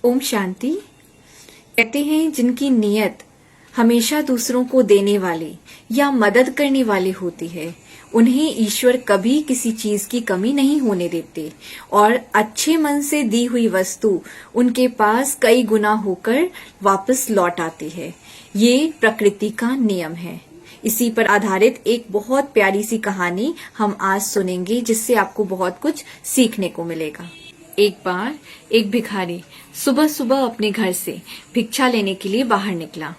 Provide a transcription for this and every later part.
ओम शांति। कहते हैं जिनकी नीयत हमेशा दूसरों को देने वाली या मदद करने वाली होती है, उन्हें ईश्वर कभी किसी चीज की कमी नहीं होने देते और अच्छे मन से दी हुई वस्तु उनके पास कई गुना होकर वापस लौट आती है। ये प्रकृति का नियम है। इसी पर आधारित एक बहुत प्यारी सी कहानी हम आज सुनेंगे, जिससे आपको बहुत कुछ सीखने को मिलेगा। एक बार एक भिखारी सुबह सुबह अपने घर से भिक्षा लेने के लिए बाहर निकला।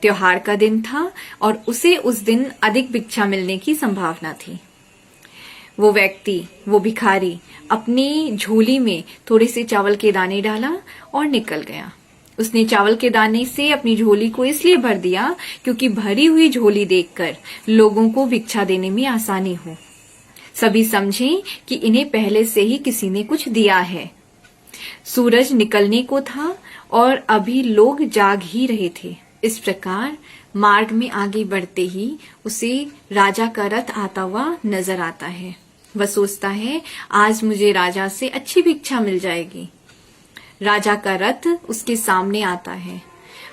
त्योहार का दिन था और उसे उस दिन अधिक भिक्षा मिलने की संभावना थी। वो भिखारी अपनी झोली में थोड़े से चावल के दाने डाला और निकल गया। उसने चावल के दाने से अपनी झोली को इसलिए भर दिया क्योंकि भरी हुई झोली देखकर लोगों को भिक्षा देने में आसानी हो। सभी समझें कि इन्हें पहले से ही किसी ने कुछ दिया है। सूरज निकलने को था और अभी लोग जाग ही रहे थे। इस प्रकार मार्ग में आगे बढ़ते ही उसे राजा का रथ आता हुआ नजर आता है। वह सोचता है, आज मुझे राजा से अच्छी भिक्षा मिल जाएगी। राजा का रथ उसके सामने आता है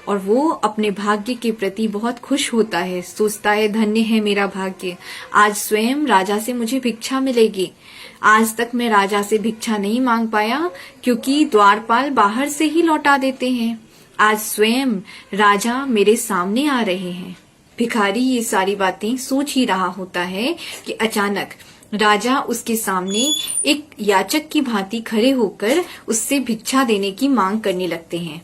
और वो अपने भाग्य के प्रति बहुत खुश होता है। सोचता है, धन्य है मेरा भाग्य, आज स्वयं राजा से मुझे भिक्षा मिलेगी। आज तक मैं राजा से भिक्षा नहीं मांग पाया क्योंकि द्वारपाल बाहर से ही लौटा देते हैं। आज स्वयं राजा मेरे सामने आ रहे हैं। भिखारी ये सारी बातें सोच ही रहा होता है कि अचानक राजा उसके सामने एक याचक की भांति खड़े होकर उससे भिक्षा देने की मांग करने लगते हैं।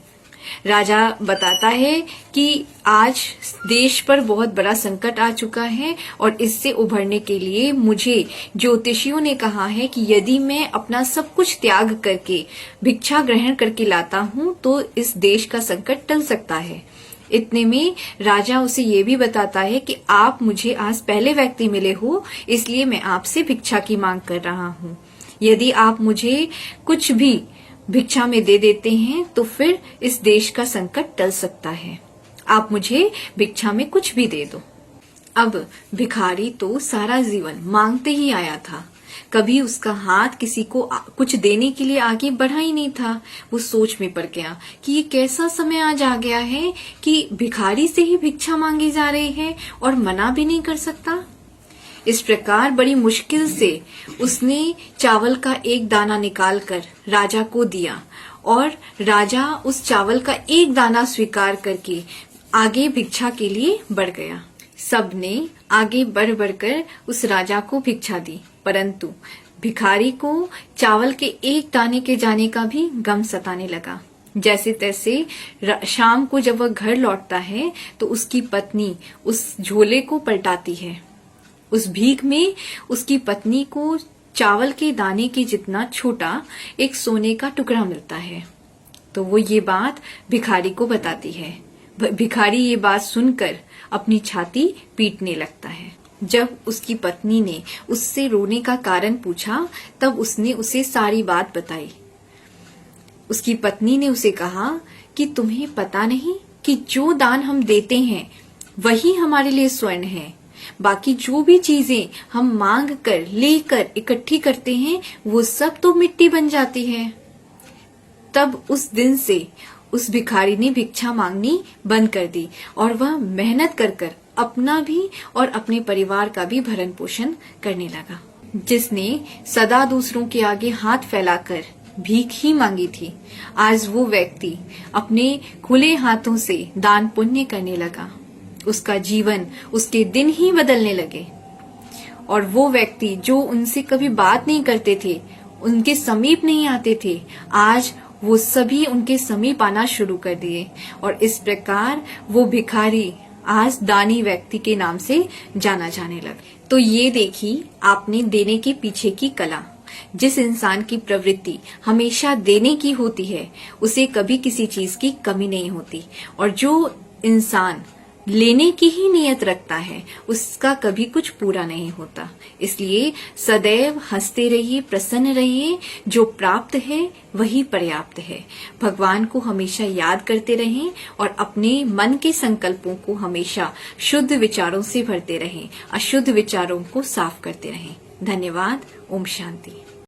राजा बताता है कि आज देश पर बहुत बड़ा संकट आ चुका है और इससे उभरने के लिए मुझे ज्योतिषियों ने कहा है कि यदि मैं अपना सब कुछ त्याग करके भिक्षा ग्रहण करके लाता हूं तो इस देश का संकट टल सकता है। इतने में राजा उसे ये भी बताता है कि आप मुझे आज पहले व्यक्ति मिले हो, इसलिए मैं आपसे भिक्षा की मांग कर रहा हूं। यदि आप मुझे कुछ भी भिक्षा में दे देते हैं तो फिर इस देश का संकट टल सकता है। आप मुझे भिक्षा में कुछ भी दे दो। अब भिखारी तो सारा जीवन मांगते ही आया था, कभी उसका हाथ किसी को कुछ देने के लिए आगे बढ़ा ही नहीं था। वो सोच में पड़ गया कि ये कैसा समय आज आ गया है कि भिखारी से ही भिक्षा मांगी जा रही है और मना भी नहीं कर सकता। इस प्रकार बड़ी मुश्किल से उसने चावल का एक दाना निकालकर राजा को दिया और राजा उस चावल का एक दाना स्वीकार करके आगे भिक्षा के लिए बढ़ गया। सबने आगे बढ़ बढ़कर उस राजा को भिक्षा दी, परंतु भिखारी को चावल के एक दाने के जाने का भी गम सताने लगा। जैसे तैसे शाम को जब वह घर लौटता है तो उसकी पत्नी उस झोले को पलटाती है। उस भीख में उसकी पत्नी को चावल के दाने के जितना छोटा एक सोने का टुकड़ा मिलता है। तो वो ये बात भिखारी को बताती है। भिखारी ये बात सुनकर अपनी छाती पीटने लगता है। जब उसकी पत्नी ने उससे रोने का कारण पूछा तब उसने उसे सारी बात बताई। उसकी पत्नी ने उसे कहा कि तुम्हें पता नहीं कि जो दान हम देते हैं वही हमारे लिए स्वर्ण है। बाकी जो भी चीजें हम मांग कर लेकर इकट्ठी करते हैं वो सब तो मिट्टी बन जाती है। तब उस दिन से उस भिखारी ने भिक्षा मांगनी बंद कर दी और वह मेहनत कर अपना भी और अपने परिवार का भी भरण पोषण करने लगा। जिसने सदा दूसरों के आगे हाथ फैलाकर भीख ही मांगी थी, आज वो व्यक्ति अपने खुले हाथों से दान पुण्य करने लगा। उसका जीवन, उसके दिन ही बदलने लगे और वो व्यक्ति जो उनसे कभी बात नहीं करते थे, उनके समीप नहीं आते थे, आज वो सभी उनके समीप आना शुरू कर दिए और इस प्रकार वो भिखारी आज दानी व्यक्ति के नाम से जाना जाने लगे। तो ये देखी आपने देने के पीछे की कला। जिस इंसान की प्रवृत्ति हमेशा देने की होती है उसे कभी किसी चीज की कमी नहीं होती और जो इंसान लेने की ही नियत रखता है उसका कभी कुछ पूरा नहीं होता। इसलिए सदैव हंसते रहिए, प्रसन्न रहिए। जो प्राप्त है वही पर्याप्त है। भगवान को हमेशा याद करते रहें और अपने मन के संकल्पों को हमेशा शुद्ध विचारों से भरते रहें, अशुद्ध विचारों को साफ करते रहें। धन्यवाद। ओम शांति।